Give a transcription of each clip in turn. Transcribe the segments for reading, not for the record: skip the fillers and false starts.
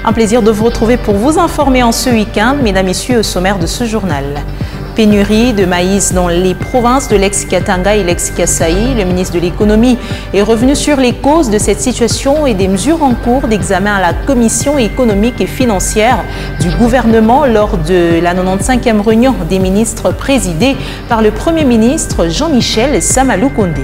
Un plaisir de vous retrouver pour vous informer en ce week-end, mesdames, messieurs, au sommaire de ce journal. Pénurie de maïs dans les provinces de l'ex-Katanga et l'ex-Kasaï. Le ministre de l'économie est revenu sur les causes de cette situation et des mesures en cours d'examen à la commission économique et financière du gouvernement lors de la 95e réunion des ministres présidée par le Premier ministre Jean-Michel Sama-Lukonde.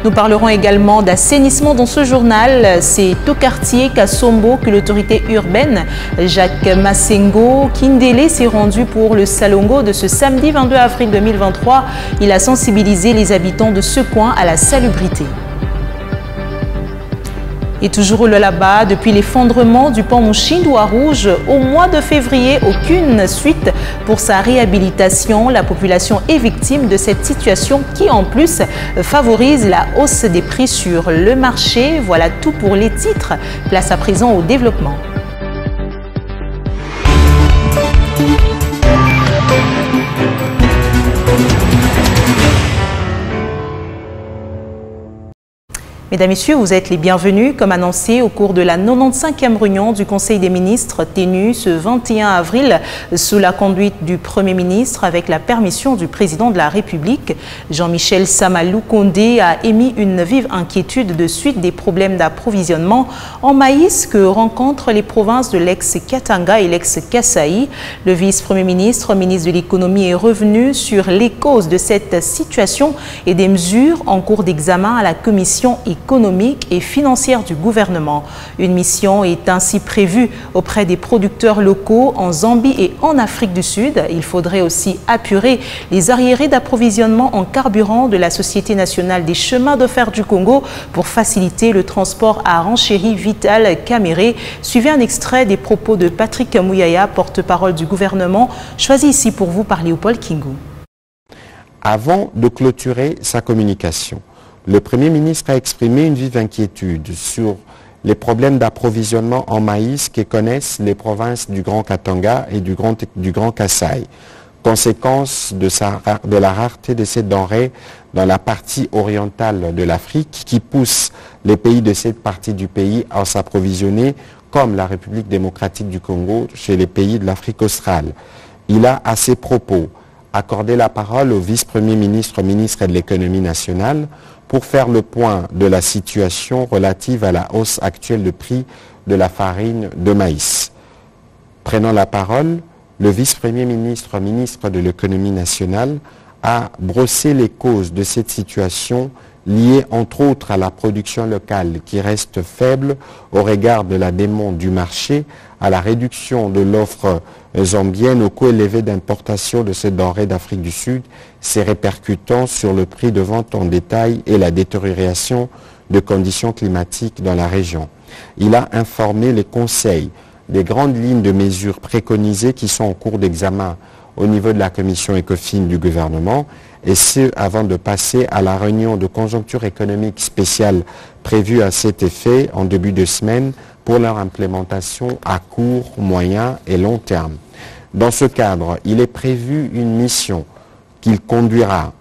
Nous parlerons également d'assainissement dans ce journal. C'est au quartier Kassombo que l'autorité urbaine Jacques Massengo Kindele s'est rendu pour le Salongo de ce samedi 22 avril 2023. Il a sensibilisé les habitants de ce coin à la salubrité. Et toujours là-bas, depuis l'effondrement du pont Mouchindoua Rouge au mois de février, aucune suite pour sa réhabilitation. La population est victime de cette situation qui, en plus, favorise la hausse des prix sur le marché. Voilà tout pour les titres. Place à présent au développement. Mesdames, Messieurs, vous êtes les bienvenus. Comme annoncé au cours de la 95e réunion du Conseil des ministres tenue ce 21 avril sous la conduite du Premier ministre avec la permission du Président de la République, Jean-Michel Sama-Lukonde a émis une vive inquiétude de suite des problèmes d'approvisionnement en maïs que rencontrent les provinces de l'ex-Katanga et l'ex-Kasaï. Le vice-premier ministre, ministre de l'économie, est revenu sur les causes de cette situation et des mesures en cours d'examen à la commission économique et financière du gouvernement. Une mission est ainsi prévue auprès des producteurs locaux en Zambie et en Afrique du Sud. Il faudrait aussi apurer les arriérés d'approvisionnement en carburant de la Société nationale des chemins de fer du Congo pour faciliter le transport à Rancherie Vital Caméré. Suivez un extrait des propos de Patrick Mouyaya, porte-parole du gouvernement, choisi ici pour vous par Léopold Kingou. Avant de clôturer sa communication, le Premier ministre a exprimé une vive inquiétude sur les problèmes d'approvisionnement en maïs que connaissent les provinces du Grand Katanga et du Grand Kasaï, conséquence de la rareté de ces denrées dans la partie orientale de l'Afrique qui pousse les pays de cette partie du pays à s'approvisionner comme la République démocratique du Congo chez les pays de l'Afrique australe. Il a à ses propos accordé la parole au vice-premier ministre, ministre de l'économie nationale, pour faire le point de la situation relative à la hausse actuelle de prix de la farine de maïs. Prenant la parole, le vice-premier ministre, ministre de l'économie nationale, a brossé les causes de cette situation liée entre autres à la production locale qui reste faible au regard de la demande du marché, à la réduction de l'offre zambienne, au coût élevé d'importation de ces denrées d'Afrique du Sud, ses répercutant sur le prix de vente en détail et la détérioration de conditions climatiques dans la région. Il a informé les conseils des grandes lignes de mesures préconisées qui sont en cours d'examen au niveau de la commission ECOFIN du gouvernement, et ce avant de passer à la réunion de conjoncture économique spéciale prévue à cet effet en début de semaine pour leur implémentation à court, moyen et long terme. Dans ce cadre, il est prévu une mission qu'il conduira,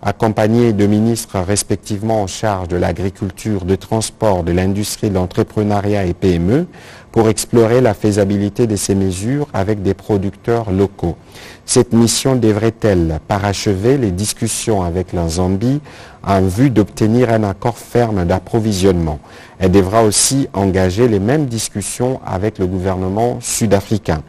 accompagné de ministres respectivement en charge de l'agriculture, de transport, de l'industrie, de l'entrepreneuriat et PME, pour explorer la faisabilité de ces mesures avec des producteurs locaux. Cette mission devrait-elle parachever les discussions avec la Zambie en vue d'obtenir un accord ferme d'approvisionnement? Elle devra aussi engager les mêmes discussions avec le gouvernement sud-africain.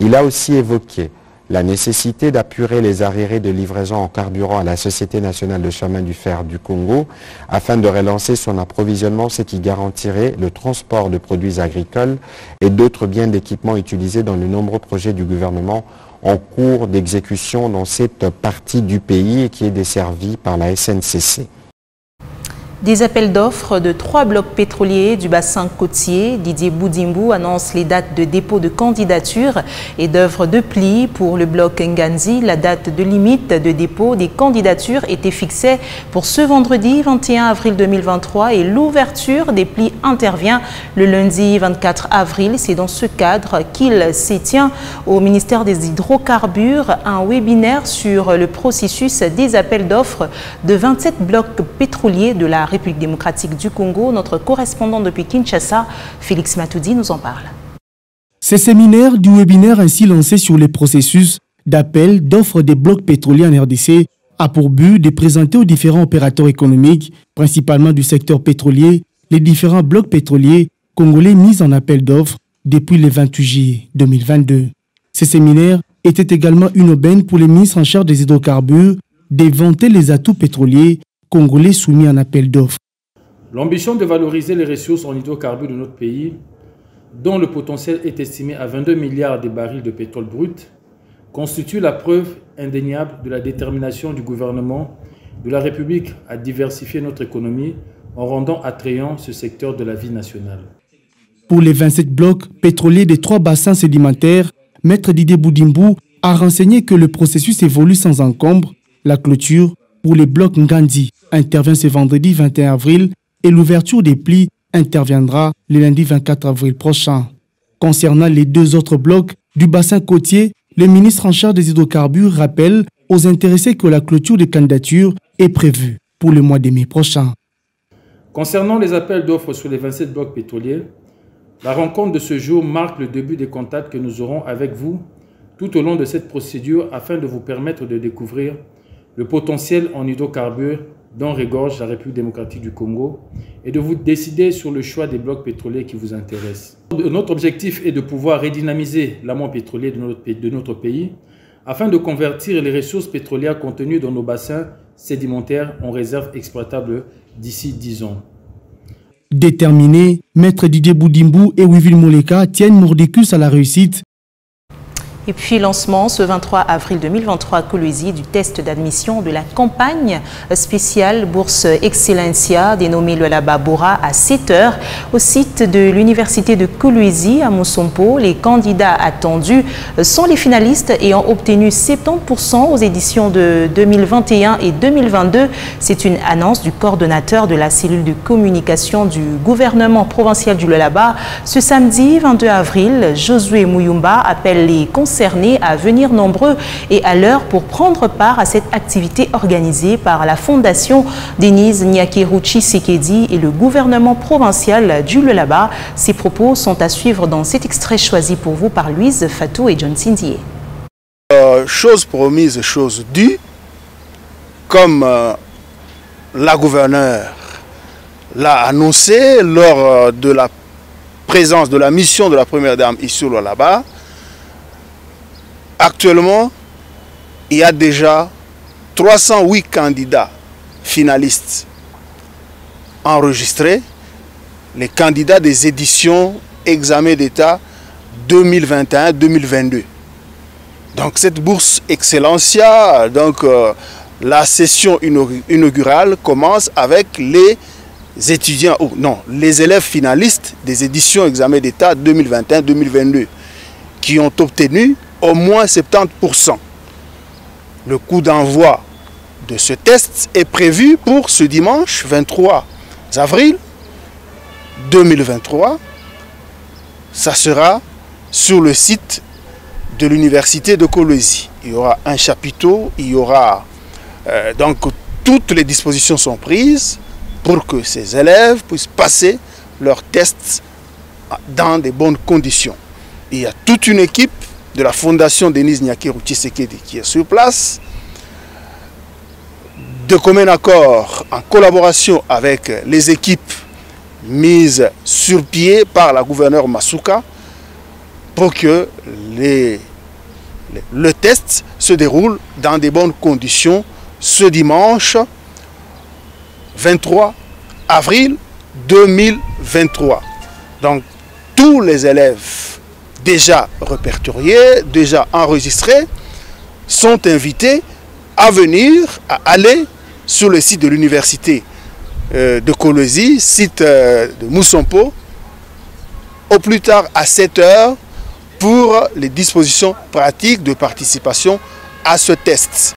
Il a aussi évoqué la nécessité d'apurer les arriérés de livraison en carburant à la Société nationale de chemin du fer du Congo afin de relancer son approvisionnement, ce qui garantirait le transport de produits agricoles et d'autres biens d'équipement utilisés dans de nombreux projets du gouvernement en cours d'exécution dans cette partie du pays et qui est desservie par la SNCC. Des appels d'offres de 3 blocs pétroliers du bassin côtier. Didier Boudimbu annonce les dates de dépôt de candidature et d'œuvres de pli pour le bloc Nganzi. La date de limite de dépôt des candidatures était fixée pour ce vendredi 21 avril 2023 et l'ouverture des plis intervient le lundi 24 avril. C'est dans ce cadre qu'il s'y tient au ministère des Hydrocarbures un webinaire sur le processus des appels d'offres de 27 blocs pétroliers de la la République démocratique du Congo. Notre correspondant depuis Kinshasa, Félix Matoudi, nous en parle. Ces séminaires du webinaire ainsi lancé sur les processus d'appel d'offres des blocs pétroliers en RDC a pour but de présenter aux différents opérateurs économiques, principalement du secteur pétrolier, les différents blocs pétroliers congolais mis en appel d'offres depuis le 28 juillet 2022. Ces séminaires étaient également une aubaine pour les ministres en charge des hydrocarbures d'éventer les atouts pétroliers congolais soumis en appel d'offres. L'ambition de valoriser les ressources en hydrocarbures de notre pays, dont le potentiel est estimé à 22 milliards de barils de pétrole brut, constitue la preuve indéniable de la détermination du gouvernement de la République à diversifier notre économie en rendant attrayant ce secteur de la vie nationale. Pour les 27 blocs pétroliers des 3 bassins sédimentaires, Maître Didier Boudimbou a renseigné que le processus évolue sans encombre. La clôture pour les blocs Ngandi intervient ce vendredi 21 avril et l'ouverture des plis interviendra le lundi 24 avril prochain. Concernant les 2 autres blocs du bassin côtier, le ministre en charge des hydrocarbures rappelle aux intéressés que la clôture des candidatures est prévue pour le mois de mai prochain. Concernant les appels d'offres sur les 27 blocs pétroliers, la rencontre de ce jour marque le début des contacts que nous aurons avec vous tout au long de cette procédure afin de vous permettre de découvrir le potentiel en hydrocarbures dont regorge la République démocratique du Congo et de vous décider sur le choix des blocs pétroliers qui vous intéressent. Notre objectif est de pouvoir redynamiser l'amont pétrolier de notre pays afin de convertir les ressources pétrolières contenues dans nos bassins sédimentaires en réserves exploitables d'ici 10 ans. Déterminés, Maître Didier Boudimbou et Wivil Moleka tiennent mordicus à la réussite. Et puis lancement ce 23 avril 2023 à Kolwezi du test d'admission de la campagne spéciale Bourse Excellencia dénommée le Laba Bora à 7h au site de l'université de Kolwezi à Mosompo. Les candidats attendus sont les finalistes ayant obtenu 70% aux éditions de 2021 et 2022. C'est une annonce du coordonnateur de la cellule de communication du gouvernement provincial du Lualaba. Ce samedi 22 avril, Josué Mouyumba appelle les concernés à venir nombreux et à l'heure pour prendre part à cette activité organisée par la Fondation Denise Nyakeru Tshisekedi et le gouvernement provincial du Lualaba. Ces propos sont à suivre dans cet extrait choisi pour vous par Louise Fatou et John Sindié. Chose promise, chose due, comme la gouverneure l'a annoncé lors de la présence de la mission de la première dame ici au Lualaba. Actuellement, il y a déjà 308 candidats finalistes enregistrés, les candidats des éditions examen d'État 2021-2022. Donc cette bourse Excellencia, la session inaugurale commence avec les étudiants, les élèves finalistes des éditions examen d'État 2021-2022 qui ont obtenu au moins 70%. Le coup d'envoi de ce test est prévu pour ce dimanche 23 avril 2023. Ça sera sur le site de l'université de Kolwezi. Il y aura un chapiteau, il y aura donc toutes les dispositions sont prises pour que ces élèves puissent passer leur test dans de bonnes conditions. Il y a toute une équipe de la Fondation Denise Nyakeru Tshisekedi qui est sur place, de commun accord en collaboration avec les équipes mises sur pied par la gouverneure Masuka pour que le test se déroule dans de bonnes conditions ce dimanche 23 avril 2023. Donc tous les élèves déjà répertoriés, déjà enregistrés, sont invités à venir, à aller sur le site de l'université de Kolwezi, site de Mosompo, au plus tard à 7h pour les dispositions pratiques de participation à ce test.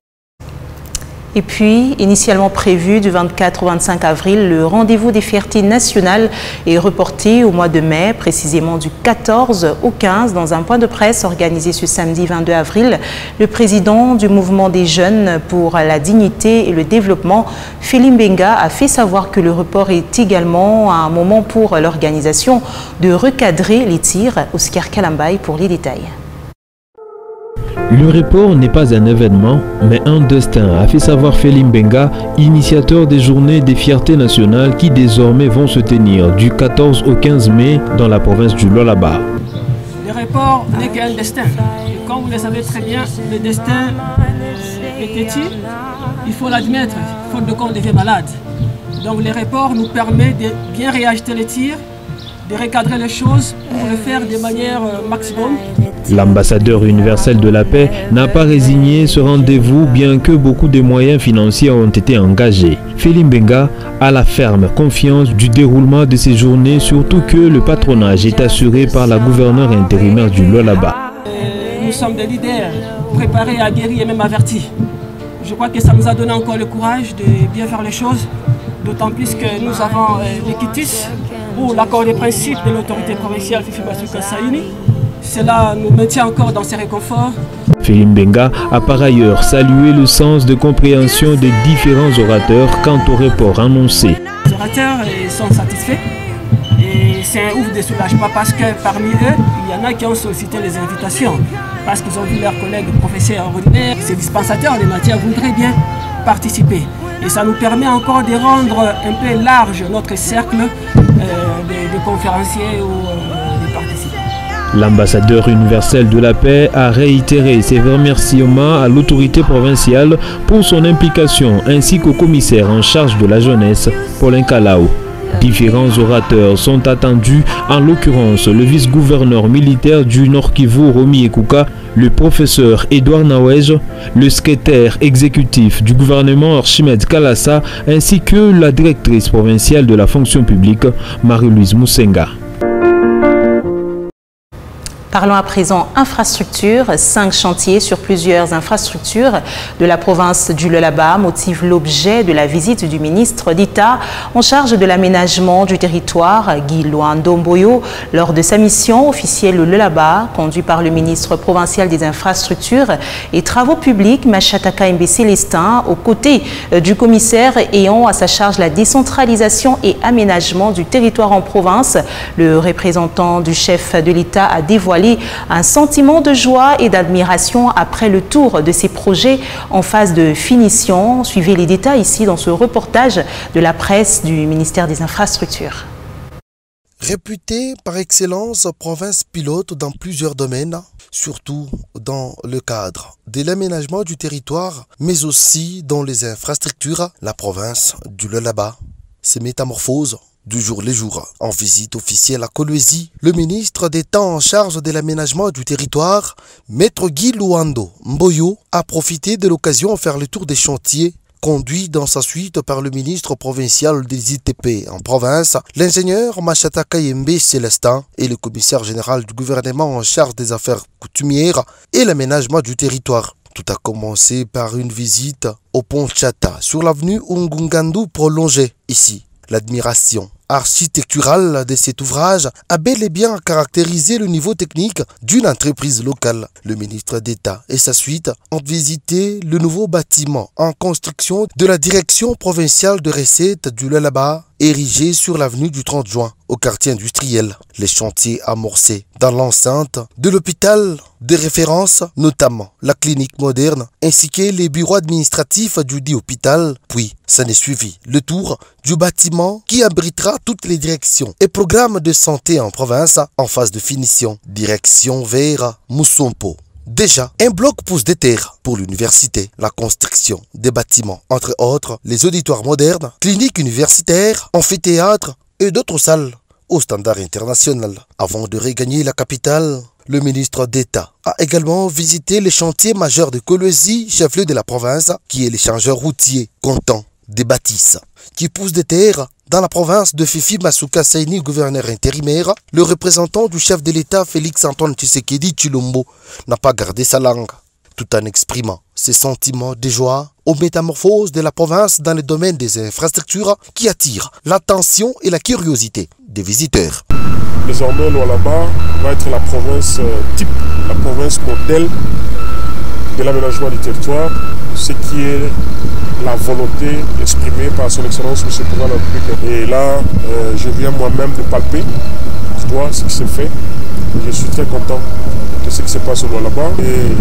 Et puis, initialement prévu du 24 au 25 avril, le rendez-vous des fiertés nationales est reporté au mois de mai, précisément du 14 au 15, dans un point de presse organisé ce samedi 22 avril. Le président du mouvement des jeunes pour la dignité et le développement, Félim Benga, a fait savoir que le report est également un moment pour l'organisation de recadrer les tirs. Oscar Kalambay pour les détails. Le report n'est pas un événement, mais un destin, a fait savoir Félim Benga, initiateur des journées des fiertés nationales qui désormais vont se tenir du 14 au 15 mai dans la province du Lualaba. Le report n'est qu'un destin. Et comme vous le savez très bien, le destin est têtu, il faut l'admettre, faute de quoi on devient malade. Donc le report nous permet de bien réajuster les tirs, de recadrer les choses pour le faire de manière maximum. L'ambassadeur universel de la paix n'a pas résigné ce rendez-vous bien que beaucoup de moyens financiers ont été engagés. Félim Benga a la ferme confiance du déroulement de ces journées, surtout que le patronage est assuré par la gouverneure intérimaire du Lualaba. Nous sommes des leaders préparés, aguerris et même avertis. Je crois que ça nous a donné encore le courage de bien faire les choses, d'autant plus que nous avons l'équitis ou l'accord de principe de l'autorité provinciale Fifi Basuka Saini. Cela nous maintient encore dans ces réconforts. Félim Benga a par ailleurs salué le sens de compréhension des différents orateurs quant au report annoncé. Les orateurs sont satisfaits et c'est un ouf de soulagement parce que parmi eux, il y en a qui ont sollicité les invitations parce qu'ils ont vu leurs collègues professeurs ordinaires, ces dispensateurs de matières voudraient bien participer. Et ça nous permet encore de rendre un peu large notre cercle de conférenciers ou de participants. L'ambassadeur universel de la paix a réitéré ses remerciements à l'autorité provinciale pour son implication ainsi qu'au commissaire en charge de la jeunesse, Paulin Kalao. Différents orateurs sont attendus, en l'occurrence le vice-gouverneur militaire du Nord Kivu, Romy Ekouka, le professeur Edouard Nawej, le secrétaire exécutif du gouvernement Archimède Kalassa, ainsi que la directrice provinciale de la fonction publique, Marie-Louise Moussenga. Parlons à présent infrastructure. 5 chantiers sur plusieurs infrastructures de la province du Lualaba motivent l'objet de la visite du ministre d'État en charge de l'aménagement du territoire, Guy Luando Mboyo, lors de sa mission officielle au Lualaba, conduit par le ministre provincial des infrastructures et travaux publics, Machataka Mbe Célestin, aux côtés du commissaire ayant à sa charge la décentralisation et aménagement du territoire en province. Le représentant du chef de l'État a dévoilé un sentiment de joie et d'admiration après le tour de ces projets en phase de finition. Suivez les détails ici dans ce reportage de la presse du ministère des Infrastructures. Réputée par excellence province pilote dans plusieurs domaines, surtout dans le cadre de l'aménagement du territoire, mais aussi dans les infrastructures, la province du Lualaba se métamorphose du jour le jour. En visite officielle à Kolwezi, le ministre d'État en charge de l'aménagement du territoire, Maître Guy Luando Mboyo, a profité de l'occasion de faire le tour des chantiers conduit dans sa suite par le ministre provincial des ITP en province, l'ingénieur Machataka Mbe Célestin et le commissaire général du gouvernement en charge des affaires coutumières et l'aménagement du territoire. Tout a commencé par une visite au pont Chata sur l'avenue Ungungandu prolongée. Ici, l'admiration architecturale de cet ouvrage a bel et bien caractérisé le niveau technique d'une entreprise locale. Le ministre d'État et sa suite ont visité le nouveau bâtiment en construction de la direction provinciale de recettes du Lualaba, érigé sur l'avenue du 30 juin, au quartier industriel. Les chantiers amorcés dans l'enceinte de l'hôpital de référence, notamment la clinique moderne, ainsi que les bureaux administratifs du dit hôpital. Puis, ça n'est suivi le tour du bâtiment qui abritera toutes les directions et programmes de santé en province en phase de finition. Direction vers Moussompo. Déjà, un bloc pousse des terres pour l'université, la construction des bâtiments, entre autres les auditoires modernes, cliniques universitaires, amphithéâtres et d'autres salles au standard international. Avant de regagner la capitale, le ministre d'État a également visité les chantiers majeurs de Kolwezi, chef-lieu de la province, qui est l'échangeur routier comptant des bâtisses, qui pousse des terres dans la province de Fifi Masuka Saini, gouverneur intérimaire. Le représentant du chef de l'État, Félix Antoine Tshisekedi Tshilombo, n'a pas gardé sa langue. tout en exprimant ses sentiments de joie aux métamorphoses de la province dans le domaine des infrastructures qui attirent l'attention et la curiosité des visiteurs. Désormais, Lualaba va être la province type, la province modèle de l'aménagement du territoire, ce qui est la volonté exprimée par son Excellence M. Président de la République. Et là, je viens moi-même de palper ce qui s'est fait. Je suis très content de ce qui se passe au Lualaba. Et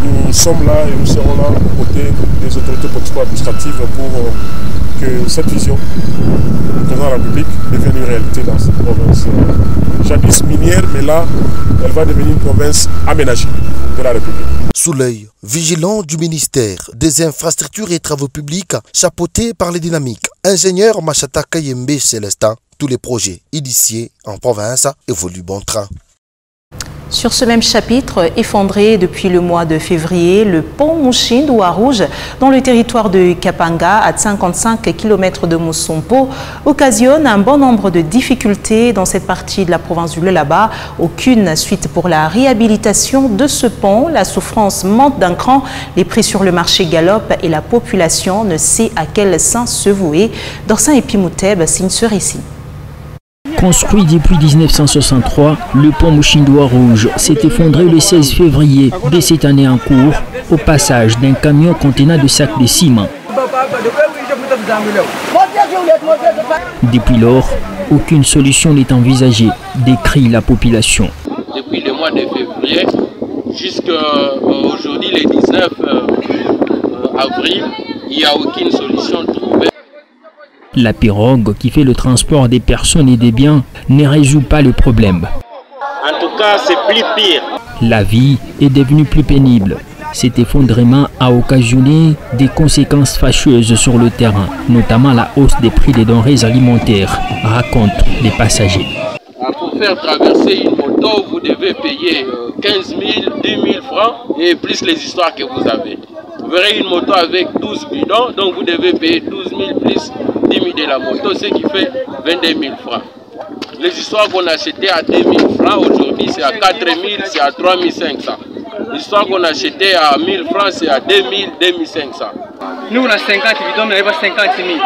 nous sommes là et nous serons là aux côtés des autorités politiques administratives pour que cette vision du Président de la République devienne une réalité dans cette province. Jadis minière, mais là, elle va devenir une province aménagée de la République. Sous l'œil vigilant du ministère des Infrastructures et Travaux Publics, chapeauté par les dynamiques ingénieur Machata Kayembe Célestin, tous les projets initiés en province évoluent bon train. Sur ce même chapitre, effondré depuis le mois de février, le pont Mouchindoua-Rouge, dans le territoire de Kapanga, à 55 km de Moussompo, occasionne un bon nombre de difficultés dans cette partie de la province du Lualaba. Aucune suite pour la réhabilitation de ce pont. La souffrance monte d'un cran, les prix sur le marché galopent et la population ne sait à quel sein se vouer. Dorsin et Pimouteb signent ce récit. Construit depuis 1963, le pont Mouchindoua-Rouge s'est effondré le 16 février de cette année en cours au passage d'un camion contenant de sacs de ciment. Depuis lors, aucune solution n'est envisagée, décrit la population. Depuis le mois de février jusqu'à aujourd'hui, le 19 avril, il n'y a aucune solution trouvée. La pirogue qui fait le transport des personnes et des biens ne résout pas le problème. En tout cas, c'est plus pire. La vie est devenue plus pénible. Cet effondrement a occasionné des conséquences fâcheuses sur le terrain, notamment la hausse des prix des denrées alimentaires, racontent les passagers. Pour faire traverser une moto, vous devez payer 15 000, 10 000 francs et plus les histoires que vous avez. Vous verrez une moto avec 12 bidons, donc vous devez payer 12 000 plus 10 000 de la moto, ce qui fait 22 000 francs. Les histoires qu'on achetait à 2 000 francs, aujourd'hui c'est à 4 000, c'est à 3 500. L'histoire qu'on achetait à 1 000 francs, c'est à 2 000, 2 500. Nous on a 50 bidons, mais il y a 50 000.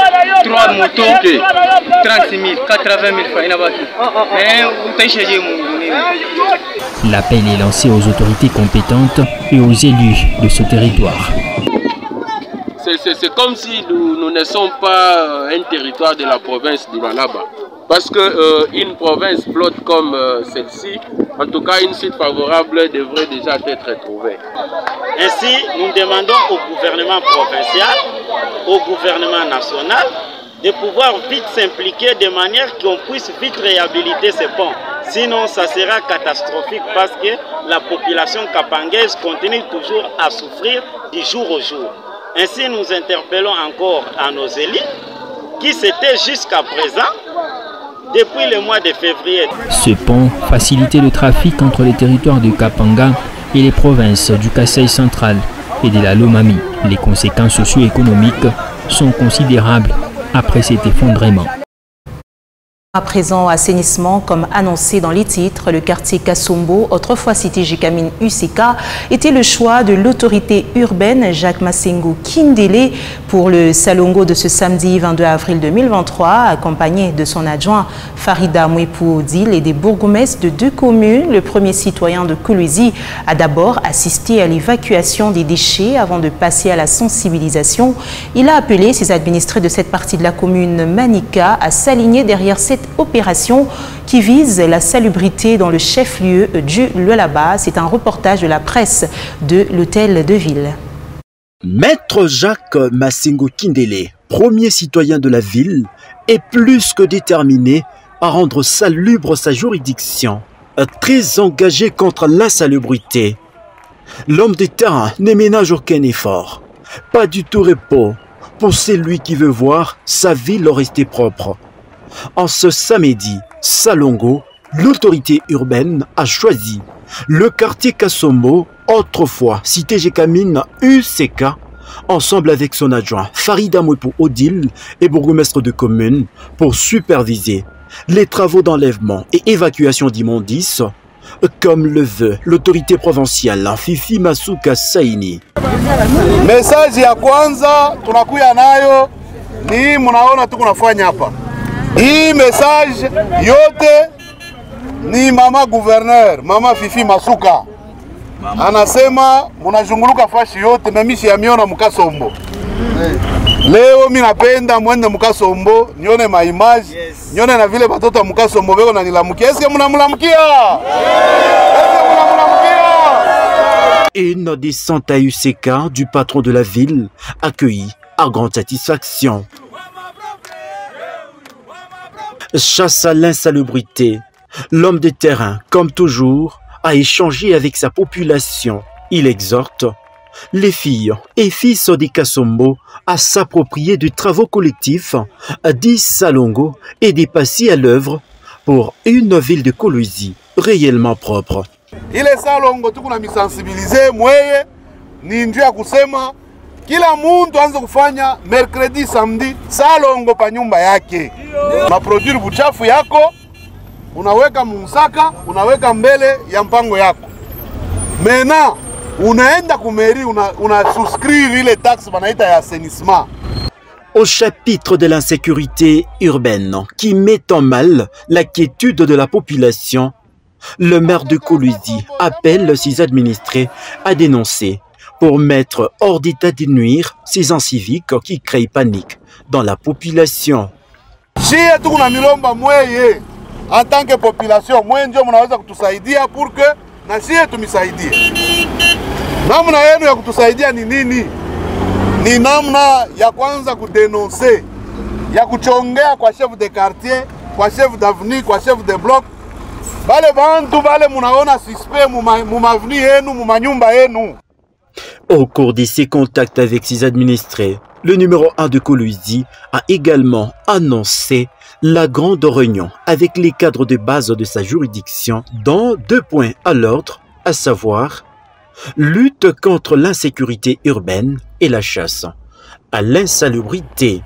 3 motos, 30 000, 80 000 francs, il y en a qui. L'appel est lancé aux autorités compétentes et aux élus de ce territoire. C'est comme si nous ne sommes pas un territoire de la province du Lualaba. Parce qu'une province flotte comme celle-ci, en tout cas une suite favorable devrait déjà être trouvée. Ainsi, nous demandons au gouvernement provincial, au gouvernement national, de pouvoir vite s'impliquer de manière qu'on puisse vite réhabiliter ces ponts. Sinon, ça sera catastrophique parce que la population kapangaise continue toujours à souffrir du jour au jour. Ainsi, nous interpellons encore à nos élus qui s'étaient jusqu'à présent, depuis le mois de février. Ce pont facilitait le trafic entre les territoires de Kapanga et les provinces du Kasaï central et de la Lomami. Les conséquences socio-économiques sont considérables après cet effondrement. À présent, assainissement, comme annoncé dans les titres, le quartier Kasombo, autrefois cité Jikamine Usika, était le choix de l'autorité urbaine Jacques Massengo Kindele pour le Salongo de ce samedi 22 avril 2023, accompagné de son adjoint Farida Mouepou Odile et des bourgmestres de 2 communes. Le premier citoyen de Kolwezi a d'abord assisté à l'évacuation des déchets avant de passer à la sensibilisation. Il a appelé ses administrés de cette partie de la commune Manika à s'aligner derrière cette opération qui vise la salubrité dans le chef-lieu du Lualaba. C'est un reportage de la presse de l'hôtel de ville. Maître Jacques Massengo Kindele, premier citoyen de la ville, est plus que déterminé à rendre salubre sa juridiction, très engagé contre l'insalubrité. L'homme de terrain ne ménage aucun effort, pas du tout repos pour celui qui veut voir sa ville rester propre. En ce samedi, Salongo, l'autorité urbaine a choisi le quartier Kasombo, autrefois cité Jikamine Usika, ensemble avec son adjoint Farida Mouepou Odile et bourgmestre de commune pour superviser les travaux d'enlèvement et évacuation d'immondices comme le veut l'autorité provinciale Fifi Masuka Saini. Message ya kwanza tunakuya nayo ni mnaona tu kunafanya hapa. Hii message yote ni mama gouverneur, mama Fifi Masuka. Anasema mnazunguluka fashi yote memishi ya miona mukasombo. Leo mimi napenda mwende mukasombo, nione maimage, nione na vile watoto wa mukasombo beko na nilamukia. Est-ce que mnamlamukia? Est-ce que mnamlamukia? Une descente à UCK du patron de la ville, accueillie à grande satisfaction. Chasse à l'insalubrité, l'homme de terrain, comme toujours, a échangé avec sa population. Il exhorte les filles et fils des Kasombo à s'approprier des travaux collectifs dits Salongo et de passer à l'œuvre pour une ville de Kolwezi réellement propre. Il est Salongo, tout kuna misensibiliser mweye ni njia kusema kila muntu anze kufanya mercredi samedi Salongo pa nyumba yake. Maproduire buchafu yako unaweka musaka, unaweka mbele ya mpango yako. Mena unaenda kumeri una souscrire ile taxe banaita ya assainissement. Au chapitre de l'insécurité urbaine qui met en mal la quiétude de la population, le maire de Kolwezi appelle ses administrés à dénoncer pour mettre hors d'état de nuire ces inciviques qui créent panique dans la population. Shie tu kuna milomba mweye en tant que population mwe ndio mnaweza kutusaidia pour que na shie tumisaidie. Namna yenu ya kutusaidia ni nini? Ni namna ya kwanza kudenoncer, ya kuchongea kwa chef de quartier, kwa chef d'avenue, kwa chef de bloc. Bale bantu bale munaona suspect mu avenue yenu, mu manyumba yenu. Au cours de ses contacts avec ses administrés, le numéro 1 de Kolwezi a également annoncé la grande réunion avec les cadres de base de sa juridiction dans 2 points à l'ordre, à savoir lutte contre l'insécurité urbaine et la chasse à l'insalubrité.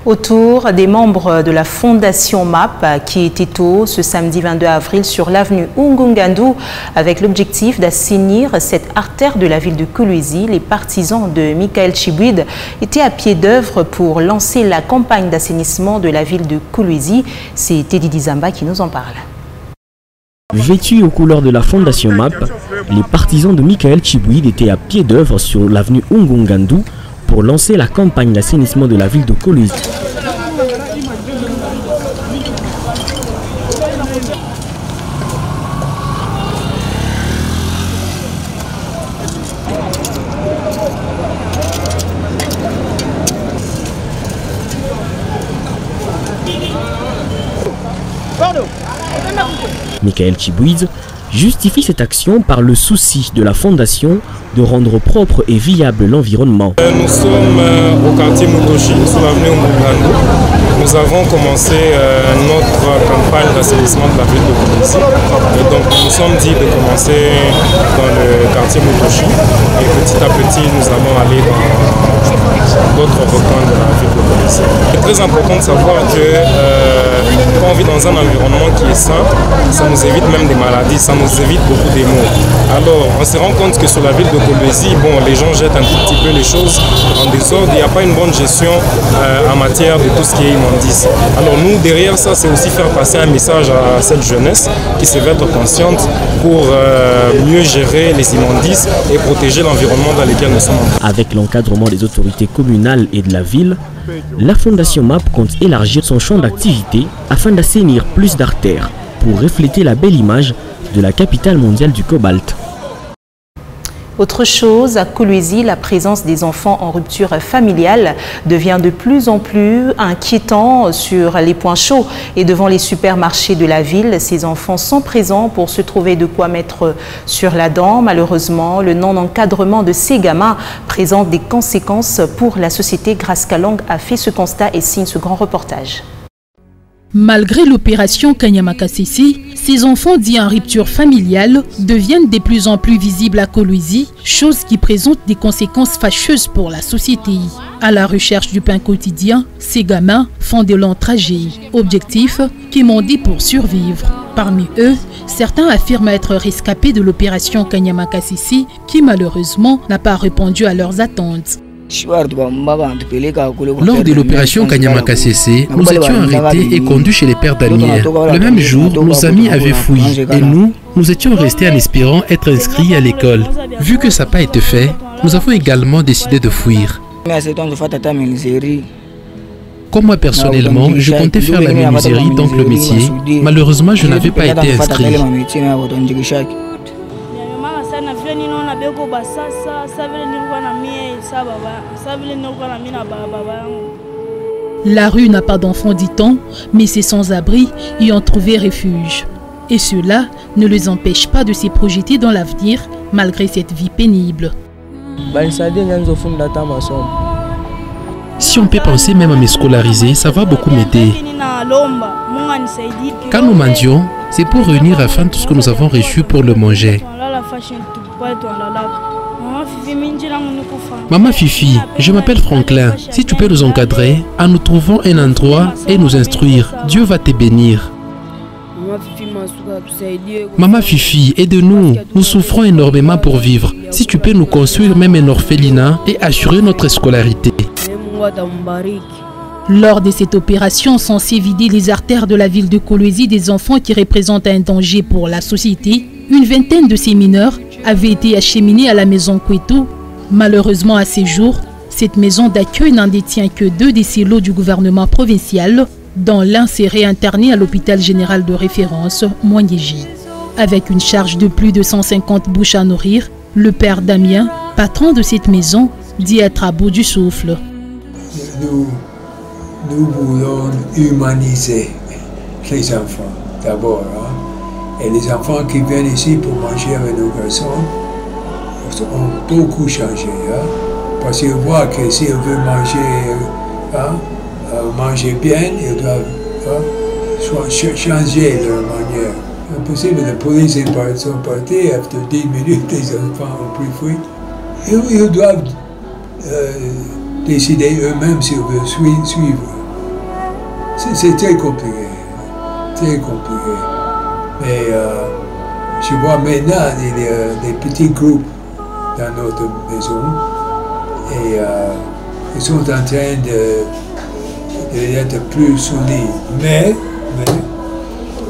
Autour des membres de la Fondation MAP qui était tôt ce samedi 22 avril sur l'avenue Ungungandu avec l'objectif d'assainir cette artère de la ville de Kolwezi, les partisans de Michael Chibouide étaient à pied d'œuvre pour lancer la campagne d'assainissement de la ville de Kolwezi. C'est Teddy Dizamba qui nous en parle. Vêtus aux couleurs de la Fondation MAP, les partisans de Michael Chibouide étaient à pied d'œuvre sur l'avenue Ungungandu pour lancer la campagne d'assainissement de la ville de Kolwezi. Michael Chibouide justifie cette action par le souci de la Fondation de rendre propre et viable l'environnement. Nous sommes au quartier Mutoshi, sur l'avenue Ungungandu. Nous avons commencé notre campagne d'assainissement de la ville de Kolwezi. Donc nous nous sommes dit de commencer dans le quartier Mutoshi et petit à petit nous allons aller dans d'autres recoins de la ville de Kolwezi. C'est très important de savoir que quand on vit dans un environnement qui est sain, ça nous évite même des maladies, ça nous évite beaucoup des maux. Alors on se rend compte que sur la ville de Kolwezi, bon, les gens jettent un tout petit peu les choses en désordre, il n'y a pas une bonne gestion en matière de tout ce qui est immondice. Alors nous, derrière ça, c'est aussi faire passer un message à cette jeunesse qui se veut être consciente pour mieux gérer les immondices et protéger l'environnement dans lequel nous sommes. Avec l'encadrement des autorités communales et de la ville, la Fondation MAP compte élargir son champ d'activité afin d'assainir plus d'artères pour refléter la belle image de la capitale mondiale du cobalt. Autre chose, à Kolwezi, la présence des enfants en rupture familiale devient de plus en plus inquiétant sur les points chauds et devant les supermarchés de la ville. Ces enfants sont présents pour se trouver de quoi mettre sur la dent. Malheureusement, le non-encadrement de ces gamins présente des conséquences pour la société. Grace Kalong a fait ce constat et signe ce grand reportage. Malgré l'opération Kanyamakasese, ces enfants dits en rupture familiale deviennent de plus en plus visibles à Kolwezi, chose qui présente des conséquences fâcheuses pour la société. À la recherche du pain quotidien, ces gamins font de longs trajets. Objectif, quémander pour survivre. Parmi eux, certains affirment être rescapés de l'opération Kanyamakasese qui malheureusement n'a pas répondu à leurs attentes. Lors de l'opération Kanyamakasese, nous étions arrêtés et conduits chez les pères d'Anière. Le même jour, nos amis avaient fui et nous étions restés en espérant être inscrits à l'école. Vu que ça n'a pas été fait, nous avons également décidé de fuir. Comme moi personnellement, je comptais faire la menuiserie, donc le métier. Malheureusement, je n'avais pas été inscrit. La rue n'a pas d'enfants, dit-on, mais ces sans-abri y ont trouvé refuge. Et cela ne les empêche pas de se projeter dans l'avenir malgré cette vie pénible. Si on peut penser même à me scolariser, ça va beaucoup m'aider. Quand nous mendions, c'est pour réunir afin tout ce que nous avons reçu pour le manger. Maman Fifi, je m'appelle Franklin. Si tu peux nous encadrer, en nous trouvant un endroit et nous instruire, Dieu va te bénir. Maman Fifi, aide-nous. Nous souffrons énormément pour vivre. Si tu peux nous construire même un orphelinat et assurer notre scolarité. Lors de cette opération censée vider les artères de la ville de Kolwezi des enfants qui représentent un danger pour la société, une vingtaine de ces mineurs avaient été acheminés à la maison Kweto. Malheureusement à ces jours, cette maison d'accueil n'en détient que 2 des silos du gouvernement provincial, dont l'un serait interné à l'hôpital général de référence Moignéji. Avec une charge de plus de 150 bouches à nourrir, le père Damien, patron de cette maison, dit être à bout du souffle. Nous voulons humaniser les enfants d'abord. Et les enfants qui viennent ici pour manger avec nos garçons ont beaucoup changé. Parce qu'ils voient que s'ils veulent manger bien, ils doivent changer leur manière. Impossible, la police est partie, après 10 minutes, les enfants ont pris fuite. Ils doivent décider eux-mêmes s'ils veulent suivre. C'est très compliqué, très compliqué. Mais je vois maintenant il y a des petits groupes dans notre maison et ils sont en train d'être plus solides. Mais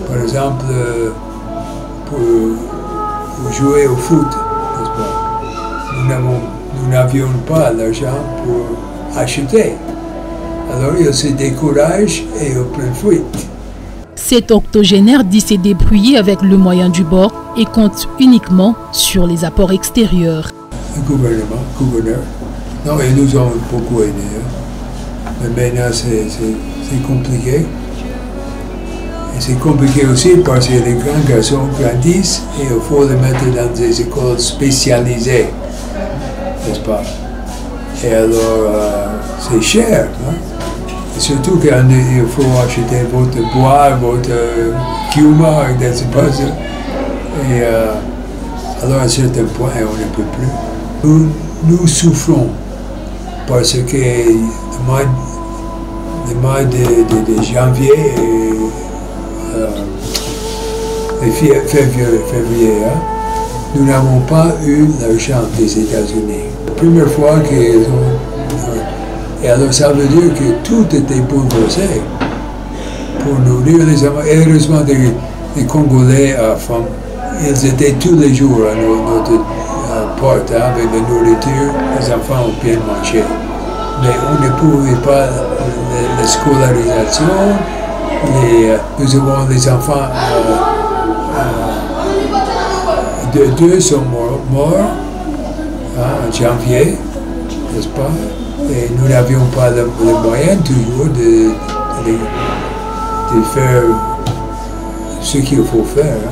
par exemple, pour jouer au foot, n'est-ce pas, nous n'avions pas l'argent pour acheter. Alors ils se découragent et ils prennent fuite. Cet octogénaire dit se débrouiller avec le moyen du bord et compte uniquement sur les apports extérieurs. Le gouverneur, non, ils nous ont beaucoup aidés. Mais maintenant c'est compliqué. Et c'est compliqué aussi parce que les grands garçons grandissent et il faut les mettre dans des écoles spécialisées, n'est-ce pas? Et alors c'est cher. Et surtout qu'il faut acheter votre bois, votre cuma, etc. Et alors à un certain point, on ne peut plus. Nous souffrons parce que le mois de janvier et février, nous n'avons pas eu l'argent des États-Unis. La première fois qu'ils ont... Et alors ça veut dire que tout était bouleversé pour nourrir les enfants. Et heureusement, les Congolais, ils étaient tous les jours à notre porte avec la nourriture. Les enfants ont bien mangé. Mais on ne pouvait pas la scolarisation. Nous avons les enfants, 2 sont morts en janvier, n'est-ce pas? Et nous n'avions pas le moyen toujours de faire ce qu'il faut faire.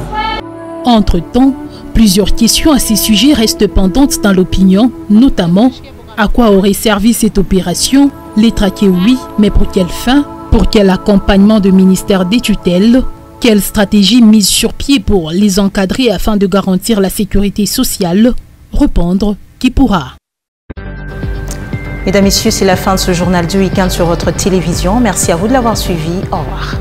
Entre-temps, plusieurs questions à ces sujets restent pendantes dans l'opinion, notamment à quoi aurait servi cette opération? Les traquer, oui, mais pour quelle fin? Pour quel accompagnement de ministère des tutelles? Quelle stratégie mise sur pied pour les encadrer afin de garantir la sécurité sociale? Répondre qui pourra. Mesdames, Messieurs, c'est la fin de ce journal du week-end sur votre télévision. Merci à vous de l'avoir suivi. Au revoir.